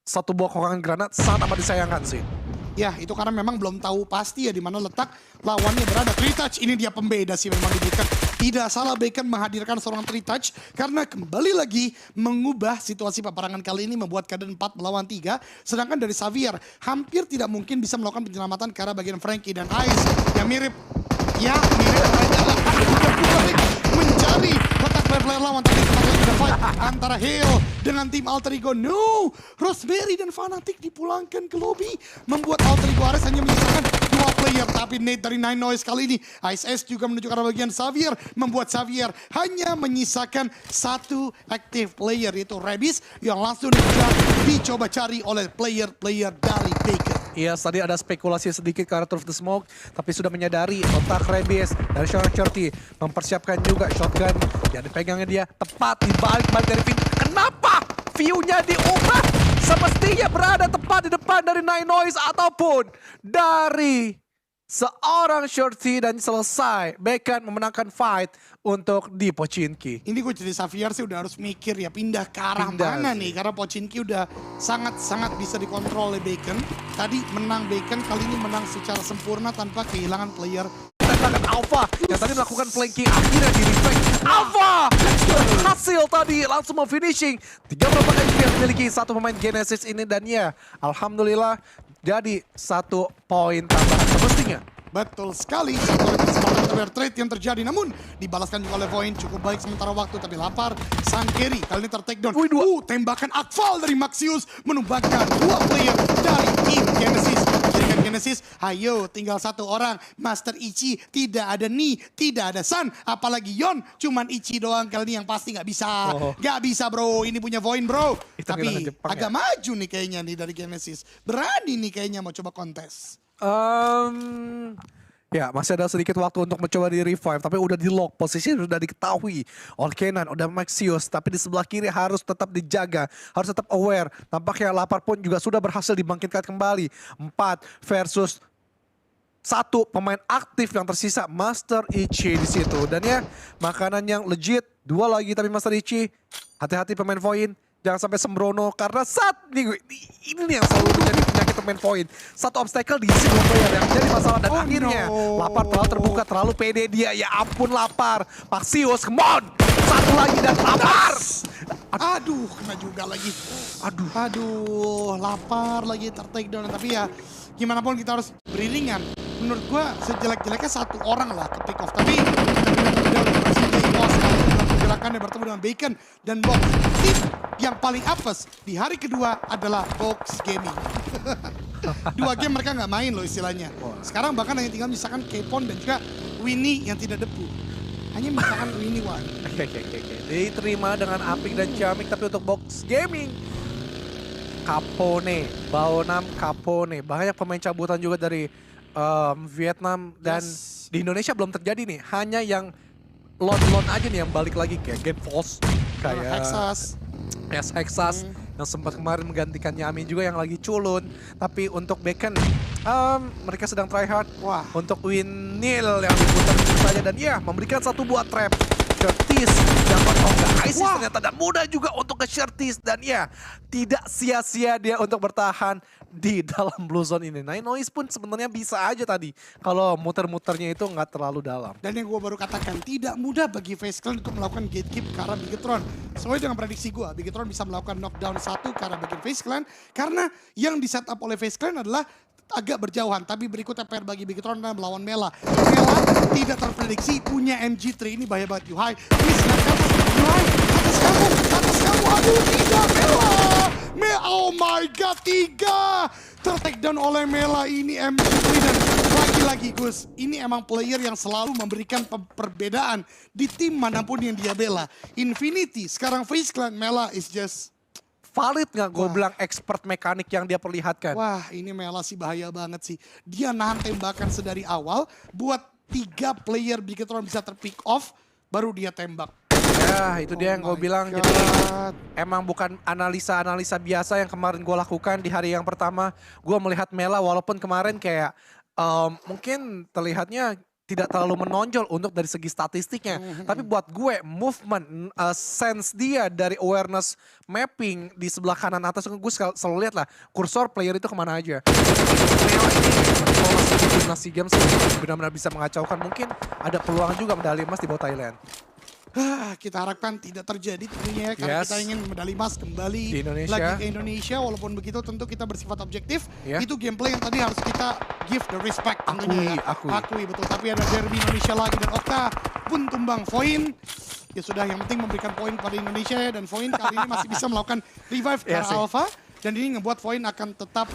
satu buah kokangan granat sangat amat disayangkan sih. Ya, itu karena memang belum tahu pasti ya di mana letak lawannya berada. 3-touch, ini dia pembeda sih memang di Bacon. Tidak salah Bacon menghadirkan seorang 3-touch karena kembali lagi mengubah situasi peperangan kali ini membuat keadaan 4 melawan 3. Sedangkan dari Xavier hampir tidak mungkin bisa melakukan penyelamatan karena bagian Frankie dan Ice yang mirip. Ya, mirip adalah mencari letak player lawan, tapi tempat lagi ada fight antara Hale dengan tim Alter Ego. No, Rosemary dan Fnatic dipulangkan ke lobby, membuat Alter Ego Ares hanya menyisakan 2 player. Tapi Nate dari Nine Noise kali ini, Ice S juga menunjukkan bagian Xavier, membuat Xavier hanya menyisakan 1 active player, yaitu Rebis yang langsung dicoba cari oleh player-player dari Bacon. Iya, tadi ada spekulasi sedikit ke arah Turf the Smoke, tapi sudah menyadari otak Rebis dari Sean Shorty mempersiapkan juga shotgun yang dipegangnya dia tepat di balik-balik dari Vin. Kenapa view-nya diubah? Semestinya berada tepat di depan dari Nine Noise ataupun dari seorang Shorty dan selesai. Bacon memenangkan fight untuk di Pochinki. Ini gue jadi Xavier sih udah harus mikir ya pindah ke arah Pindah mana sih. nih. Karena Pochinki udah sangat-sangat bisa dikontrol oleh Bacon. Tadi menang Bacon, kali ini menang secara sempurna tanpa kehilangan player. Tembakan Alpha yang tadi melakukan flanking akhirnya di reflect. Alpha berhasil tadi langsung mau finishing. 3 berapa HP yang dimiliki satu pemain Genesis ini dan ya alhamdulillah jadi 1 poin tambahan semestinya. Betul sekali, satu oleh kesempatan player trade yang terjadi. Namun dibalaskan juga oleh Void, cukup baik sementara waktu. Tapi lapar, sang carry kali ini ter-takedown. Tembakan Akval dari Maxius menumbangkan 2 player dari tim Genesis. Dengan Genesis, ayo tinggal 1 orang. Master Ichi, tidak ada Ni, tidak ada Sun. Apalagi Yon, cuman Ichi doang kali ini yang pasti nggak bisa. Nggak bisa bro, ini punya Void bro. Kita Tapi kehilangan Jepang, agak ya? maju nih kayaknya nih dari Genesis. Berani nih kayaknya mau coba kontes. Ya masih ada sedikit waktu untuk mencoba di revive, tapi udah di lock, posisi sudah diketahui oleh Kenan, udah Maxius, tapi di sebelah kiri harus tetap dijaga, harus tetap aware. Tampaknya Lapar pun juga sudah berhasil dibangkitkan kembali. 4 versus 1 pemain aktif yang tersisa, Master Ichi di situ. Dan ya makanan yang legit, 2 lagi tapi Master Ichi, hati-hati pemain Void. Jangan sampai sembrono karena ini yang selalu menjadi penyakit pemain Void. 1 obstacle di single player yang jadi masalah dan akhirnya Lapar terlalu terbuka, terlalu pede dia. Ya ampun Lapar, Maxius, come on! 1 lagi dan Lapar! Aduh, kena juga lagi. Aduh, lapar lagi ter-takedown. Tapi ya, gimana pun kita harus beriringan. Menurut gua sejelek-jeleknya 1 orang lah ke pick off. Tapi gerakannya bertemu dengan Bacon dan Box. Tim yang paling apes di hari kedua adalah Box Gaming. 2 game mereka nggak main loh istilahnya. Sekarang bahkan hanya tinggal misalkan Kpon dan juga Winnie yang tidak debu. Hanya misalkan Winnie One. Oke. Diterima dengan apik dan ciamik, tapi untuk Box Gaming Capone, Baonam Capone. Banyak pemain cabutan juga dari Vietnam dan di Indonesia belum terjadi nih. Hanya yang lon aja nih yang balik lagi kayak Game Force, kayak Hexas. Hexas yang sempat kemarin menggantikan Yami juga yang lagi culun. Tapi untuk Bacon, mereka sedang try hard. Wah. Untuk Winil yang diputar saja dan ya memberikan 1 buah trap. Shirties dapat ISIS ternyata dan mudah juga untuk ke Shirties dan ya tidak sia-sia dia untuk bertahan di dalam blue zone ini. Nine Noise pun sebenarnya bisa aja tadi kalau muter-muternya itu nggak terlalu dalam. Dan yang gue baru katakan, tidak mudah bagi FaZe Clan untuk melakukan gatekeep ke arah Bigetron. Sesuai dengan prediksi gue, Bigetron bisa melakukan knockdown 1 ke arah bagian FaZe Clan. Karena yang di setup oleh FaZe Clan adalah agak berjauhan. Tapi berikutnya PR bagi Bigetron adalah melawan Mela. Mela tidak terprediksi punya MG3. Ini bahaya banget. Yuhai, please jangan kabur. Yuhai, atas kamu. Aduh, tidak Mela. Oh my god, 3. Ter-takedown oleh Mela, ini MG3 dan lagi-lagi Gus, ini emang player yang selalu memberikan perbedaan di tim manapun yang dia bela. Infinity, sekarang FaZe Clan, Mela is just... Valid nggak gue bilang expert mekanik yang dia perlihatkan? Wah, ini Mela sih bahaya banget sih. Dia nahan tembakan sedari awal, buat 3 player Bigetron bisa terpick off, baru dia tembak. Ya, itu dia yang gue bilang. God. Jadi emang bukan analisa-analisa biasa yang kemarin gue lakukan di hari yang pertama. Gue melihat Mela walaupun kemarin kayak mungkin terlihatnya tidak terlalu menonjol untuk dari segi statistiknya. Tapi buat gue movement, sense dia dari awareness mapping di sebelah kanan atas, gue selalu lihat lah kursor player itu kemana aja. Neo ini kalau masih di timnas SEA Games benar-benar bisa mengacaukan. Mungkin ada peluang juga medali emas di bawah Thailand. Kita harapkan tidak terjadi tentunya ya, karena Yes. kita ingin medali emas kembali Di Indonesia. lagi ke Indonesia. Walaupun begitu tentu kita bersifat objektif. Ya. Itu gameplay yang tadi harus kita give the respect tentunya ya. Akui. Betul. Tapi ada derby Indonesia lagi dan Okta pun tumbang Voin. Ya sudah, yang penting memberikan poin pada Indonesia ya. Dan Voin kali ini masih bisa melakukan revive ke Iya arah sih. Alpha. Dan ini ngebuat Voin akan tetap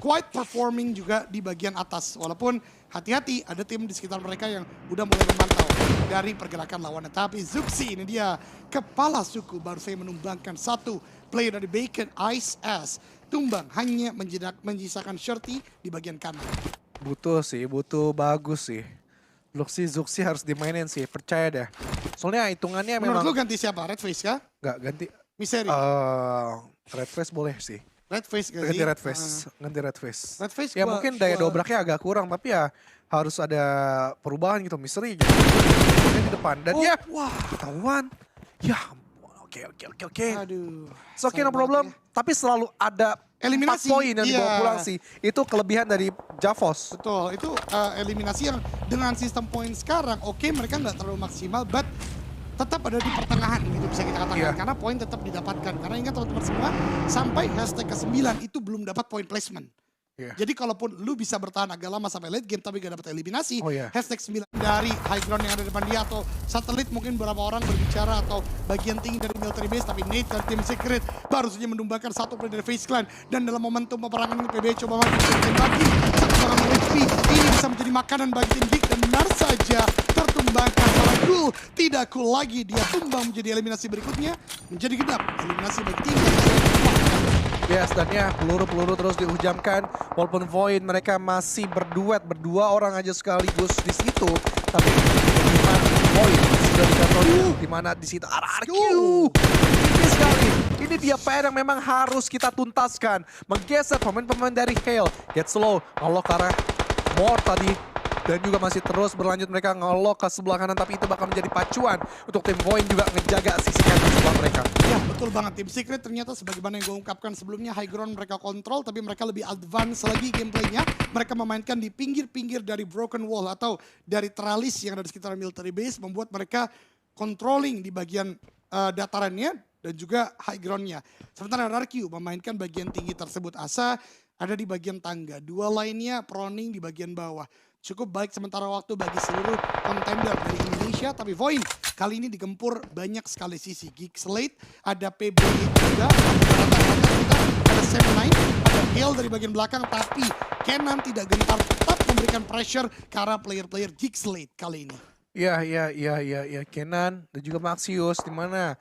quite performing juga di bagian atas. Walaupun hati-hati ada tim di sekitar mereka yang udah mulai memantau dari pergerakan lawannya. Tapi Zuxi ini dia kepala suku baru saya menumbangkan satu player dari Bacon Ice S. Tumbang hanya menyisakan Shirty di bagian kanan. Butuh bagus sih. Zuxi harus dimainin sih, percaya deh. Soalnya hitungannya Menurut memang lu ganti siapa? Red Face kah? nggak ganti. Misteri? Red Face boleh sih. Red Face gak Ganti sih? Red Face, ganti Red Face. Red Face Ya gua mungkin daya sure. dobraknya agak kurang, tapi ya harus ada perubahan gitu. Misteri jadi di depan dan Oh, ya wah. ketahuan. Ya ampun, oke. Aduh. It's okay, sayang no problem. banget ya. Tapi selalu ada Eliminasi, 4 poin yang dibawa iya. pulang sih. Itu kelebihan dari Javos. Betul, itu eliminasi yang dengan sistem poin sekarang, oke mereka nggak terlalu maksimal, but tetap ada di pertengahan gitu bisa kita katakan. Iya. Karena poin tetap didapatkan. Karena ingat teman-teman semua, sampai hashtag ke-9 itu belum dapat poin placement. Iya. Jadi kalaupun lu bisa bertahan agak lama sampai late game tapi gak dapat eliminasi, Oh, iya. hashtag 9 dari high ground yang ada di depan dia atau satelit mungkin beberapa orang berbicara atau bagian tinggi dari military base, tapi Nate dan tim Secret baru saja menumbangkan satu player dari Face Clan dan dalam momentum peperangan ini PB coba maju tim lagi satu serangan HP ini bisa menjadi makanan bagi tim Geek dan benar saja tertumbangkan secara cool, tidak cool lagi, dia tumbang menjadi eliminasi berikutnya menjadi genap eliminasi bagi tim Yes, dan ya peluru-peluru terus dihujamkan. Walaupun Void mereka masih berdua orang aja sekaligus di situ. Tapi dimana Void sudah dikatakan dimana di situ RRQ. Ini sekali. Ini dia PR yang memang harus kita tuntaskan. Menggeser pemain-pemain dari Hale. Get slow, ngelok ke arah Mort tadi. Dan juga masih terus berlanjut mereka ngelok ke sebelah kanan. Tapi itu bakal menjadi pacuan untuk tim Void juga ngejaga sisi kanan sebelah mereka. Ya betul banget, tim Secret ternyata sebagaimana yang gue ungkapkan sebelumnya, high ground mereka kontrol tapi mereka lebih advance lagi gameplaynya. Mereka memainkan di pinggir-pinggir dari broken wall atau dari teralis yang ada di sekitar military base, membuat mereka controlling di bagian datarannya dan juga high groundnya. Sementara RRQ memainkan bagian tinggi tersebut. Asa ada di bagian tangga, dua lainnya proning di bagian bawah. Cukup baik sementara waktu bagi seluruh contender dari Indonesia, tapi Void kali ini digempur banyak sekali sisi. Geek Slate, ada PB juga, ada Sam9, ada Hale dari bagian belakang, tapi Kenan tidak gentar, tetap memberikan pressure ke arah player-player Geek Slate kali ini. Iya, Kenan dan juga Maxius, di mana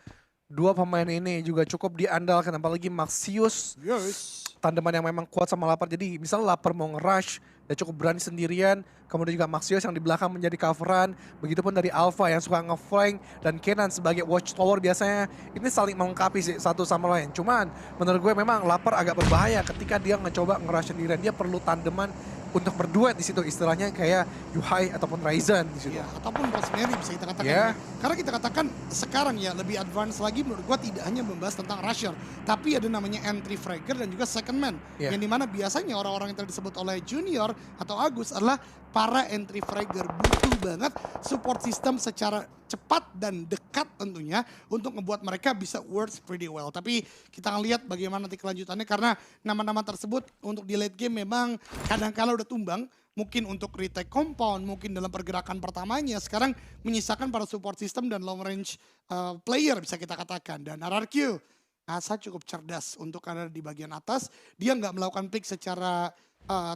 dua pemain ini juga cukup diandalkan, apalagi Maxius Yes. tandeman yang memang kuat sama Lapar. Jadi misalnya Lapar mau nge-rush, dia cukup berani sendirian. Kemudian juga Maxius yang di belakang menjadi coveran. Begitupun dari Alpha yang suka nge-flank. Dan Kenan sebagai watchtower biasanya ini saling melengkapi sih satu sama lain. Cuman menurut gue memang Lapar agak berbahaya ketika dia mencoba nge-rush sendirian. Dia perlu tandeman untuk berduet di situ, istilahnya kayak Yuhai ataupun Ryzen di situ. Ya, ataupun Rosemary bisa kita katakan. Ya. Karena kita katakan sekarang ya lebih advance lagi menurut gua tidak hanya membahas tentang rusher, tapi ada namanya entry fragger dan juga second man. Ya. Yang dimana biasanya orang-orang yang tadi disebut oleh Junior atau Agus adalah para entry fragger. Butuh banget support system secara cepat dan dekat tentunya untuk membuat mereka bisa works pretty well. Tapi kita akan lihat bagaimana nanti kelanjutannya karena nama-nama tersebut untuk di late game memang kadang-kala udah tumbang. Mungkin untuk retake compound, mungkin dalam pergerakan pertamanya. Sekarang menyisakan para support system dan long range player bisa kita katakan. Dan RRQ, Asa cukup cerdas untuk ada di bagian atas. Dia nggak melakukan pick secara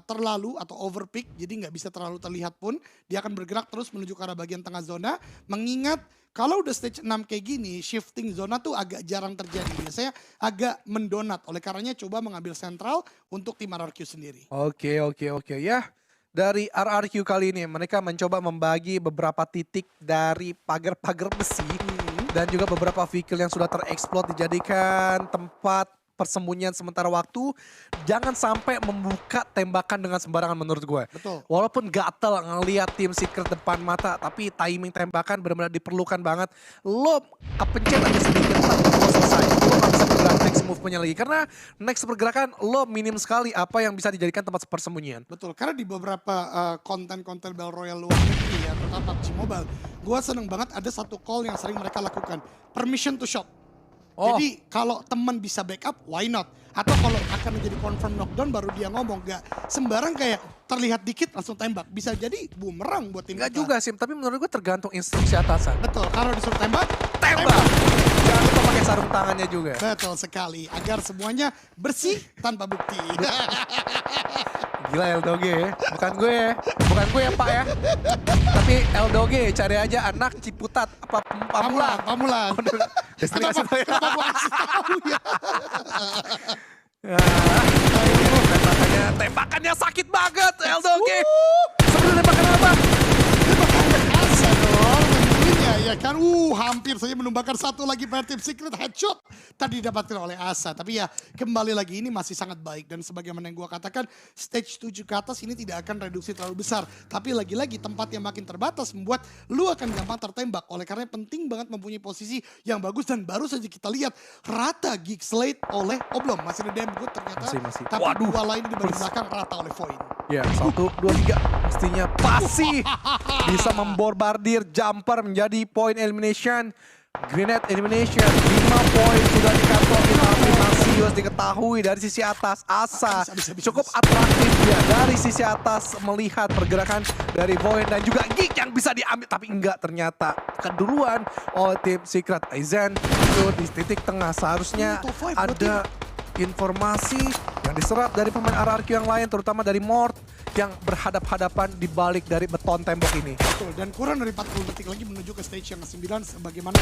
terlalu atau overpick, jadi nggak bisa terlalu terlihat pun. Dia akan bergerak terus menuju ke arah bagian tengah zona. Mengingat kalau udah stage 6 kayak gini, shifting zona tuh agak jarang terjadi. Biasanya agak mendonat. Oleh karenanya coba mengambil sentral untuk tim RRQ sendiri. Oke. Ya, dari RRQ kali ini mereka mencoba membagi beberapa titik dari pagar-pagar besi dan juga beberapa vehicle yang sudah tereksplod dijadikan tempat persembunyian sementara waktu. Jangan sampai membuka tembakan dengan sembarangan menurut gue. Betul. Walaupun gatel ngelihat tim Secret depan mata, tapi timing tembakan benar-benar diperlukan banget. Lo kepencet aja sedikit, lo selesai. Lo gak bisa bergerak next move-nya lagi. Karena next pergerakan lo minim sekali apa yang bisa dijadikan tempat persembunyian. Betul, karena di beberapa konten-konten Battle Royale luar negeri ya, terutama PUBG Mobile, gue seneng banget ada satu call yang sering mereka lakukan, permission to shot. Oh. Jadi kalau teman bisa backup, why not? Atau kalau akan menjadi confirm knockdown baru dia ngomong, gak sembarang kayak terlihat dikit langsung tembak. Bisa jadi bumerang buat tim Enggak kita. juga sih, tapi menurut gue tergantung instruksi atasan. Betul, kalau disuruh tembak, Tembak! Jangan lupa pakai sarung tangannya juga. Betul sekali, agar semuanya bersih tanpa bukti. Gila Eldoge ya. Bukan gue ya Pak ya. Tapi Eldoge cari aja anak Ciputat apa Pamulang. Pamulang. Destinasi saya. Kenapa gua kasih tahu ya? Tembakannya sakit banget Eldoge. Sebelum tembakan apa? Asa dong, tentunya ya kan. Hampir saja menumbangkan satu lagi player tim Secret headshot. Tadi didapatkan oleh Asa. Tapi ya kembali lagi ini masih sangat baik. Dan sebagaimana yang gue katakan, stage 7 ke atas ini tidak akan reduksi terlalu besar. Tapi lagi-lagi tempat yang makin terbatas membuat lu akan gampang tertembak. Oleh karena penting banget mempunyai posisi yang bagus. Dan baru saja kita lihat rata Geek Slate oleh Oblong. Masih ada damn good ternyata. Masih. Tapi Waduh. dua lain di bagian belakang rata oleh Void. Ya, 1, 2, 3. Pastinya pasti bisa memborbardir jumper menjadi point elimination. Grenade elimination. 5 poin sudah dikantongi, tapi Masius diketahui dari sisi atas. Asa cukup atraktif ya dari sisi atas melihat pergerakan dari Void dan juga Geek yang bisa diambil. Tapi enggak, ternyata keduluan oleh tim Secret. Aizen itu di titik tengah. Seharusnya Top five, ada informasi yang diserap dari pemain RRQ yang lain, terutama dari Mort yang berhadap-hadapan di balik dari beton tembok ini. Betul, dan kurang dari 40 detik lagi menuju ke stage yang ke-9 sebagaimana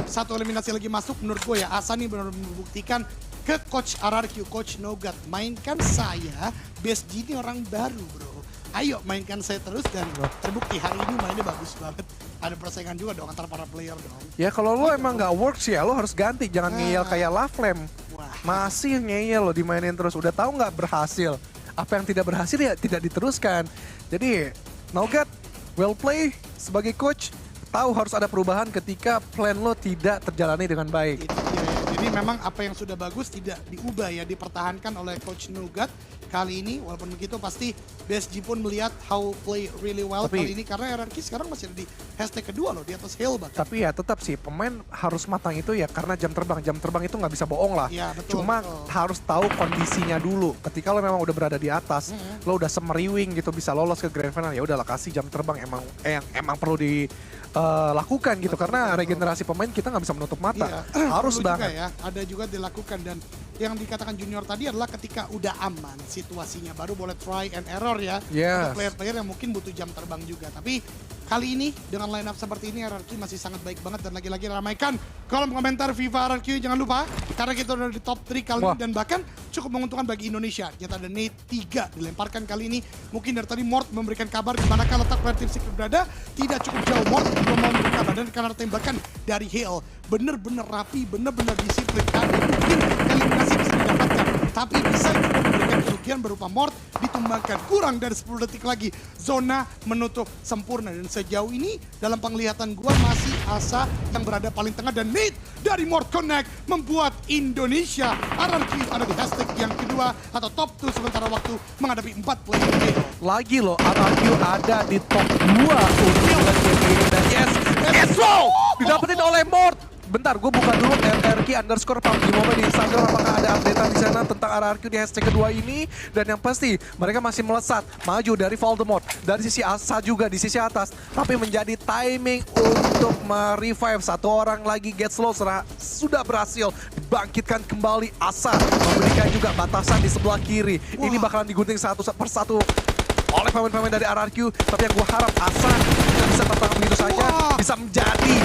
satu eliminasi lagi masuk. Menurut gue ya, Asa nih benar-benar membuktikan ke Coach RRQ, Coach Nogat, mainkan saya, Best G ini orang baru bro. Ayo mainkan saya terus dan terbukti hari ini mainnya bagus banget. Ada persaingan juga dong antara para player dong. Ya kalau lo emang nggak works ya lo harus ganti, jangan ngeyel kayak Laflame. Wah. Masih ngeyel lo dimainin terus, udah tahu nggak berhasil. Apa yang tidak berhasil ya tidak diteruskan. Jadi Nogat, well play sebagai coach, tahu harus ada perubahan ketika plan lo tidak terjalani dengan baik. Itu dia ya. Jadi memang apa yang sudah bagus tidak diubah ya, dipertahankan oleh Coach Nougat kali ini. Walaupun begitu pasti BSG pun melihat how play really well kali ini. Karena RRQ sekarang masih ada di hashtag kedua loh, di atas Hill bahkan. Tapi ya tetap sih pemain harus matang itu ya karena jam terbang. Jam terbang itu nggak bisa bohong lah. Ya, betul, Cuma betul. harus tahu kondisinya dulu. Ketika lo memang udah berada di atas, lo udah semeriwing gitu bisa lolos ke grand final, ya udahlah kasih jam terbang yang emang perlu dilakukan gitu. Betul, karena betul. regenerasi pemain kita nggak bisa menutup mata. Iya, Harus perlu juga banget. ya, ada juga dilakukan. Dan yang dikatakan Junior tadi adalah ketika udah aman situasinya baru boleh try and error ya. Yes. Untuk player-player yang mungkin butuh jam terbang juga. Tapi kali ini dengan line up seperti ini RRQ masih sangat baik banget. Dan lagi-lagi ramaikan kolom komentar FIFA RRQ, jangan lupa. Karena kita udah di top 3 kali ini dan bahkan cukup menguntungkan bagi Indonesia. Ternyata ada nade 3 dilemparkan kali ini. Mungkin dari tadi Mort memberikan kabar di manakah letak player tim Secret berada. Tidak cukup jauh, Mort belum mau memberikan kabar. Dan karena tembakan dari Hill bener-bener rapi, bener-bener disiplin. Dan mungkin eliminasi bisa didapatkan. Tapi bisa juga memberikan kerugian berupa Mort ditumbangkan. Kurang dari 10 detik lagi. Zona menutup sempurna. Dan sejauh ini dalam penglihatan gua masih Asa yang berada paling tengah. Dan nade dari Mort Connect membuat Indonesia RRQ ada di hashtag yang kedua atau top 2 sementara waktu menghadapi 4 player. Lagi loh, RRQ ada di top 2 untuk game ini. Dan yes, didapetin oleh Mort. Bentar, gue buka dulu RRQ_PUBG Mobile di Instagram. Apakah ada update di sana tentang RRQ di hashtag kedua ini? Dan yang pasti, mereka masih melesat maju dari Voldemort. Dari sisi Asa juga di sisi atas. Tapi menjadi timing untuk merevive satu orang lagi. Get Slow sudah berhasil dibangkitkan kembali. Asa memberikan juga batasan di sebelah kiri. Ini bakalan digunting satu persatu oleh pemain-pemain dari RRQ. Tapi yang gue harap Asa tidak bisa tertangkap begitu saja. Bisa menjadi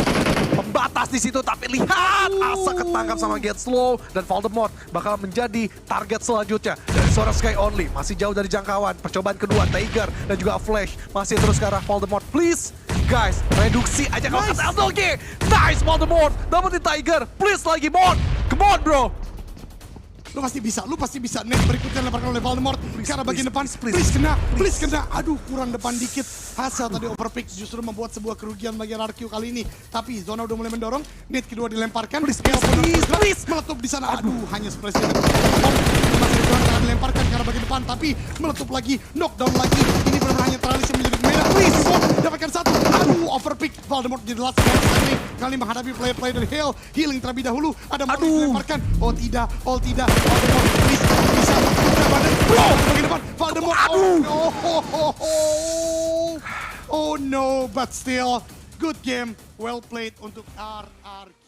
pembatas di situ, tapi lihat Asa ketangkap sama Get Slow dan Voldemort bakal menjadi target selanjutnya dari seorang Sky Only. Masih jauh dari jangkauan. Percobaan kedua Tiger dan juga Flash masih terus ke arah Voldemort. Please guys, reduksi aja kalau kata LDG. Nice Voldemort, dapetin Tiger. Please lagi Mort. Come on bro. Lu pasti bisa. Net berikutnya dilemparkan oleh Voldemort ke arah bagian depan. please. Please kena. Aduh, kurang depan dikit. Hasil tadi overpick justru membuat sebuah kerugian bagi RRQ kali ini. Tapi Zona udah mulai mendorong. Net kedua dilemparkan. Please. Meletup di sana. Aduh, hanya splash. Masih akan dilemparkan ke arah bagian depan. Tapi meletup lagi. Knockdown lagi. Ini benar-benar hanya teralis yang menjadi merah. Please. Dapatkan satu. Aduh, overpick. Voldemort jadi last man kali menghadapi player-player dari Hale. Healing terlebih dahulu. Ada Marley dilemparkan. Oh tidak. Voldemort bisa bagian depan. Voldemort. Oh no, but still good game, well played untuk RRQ.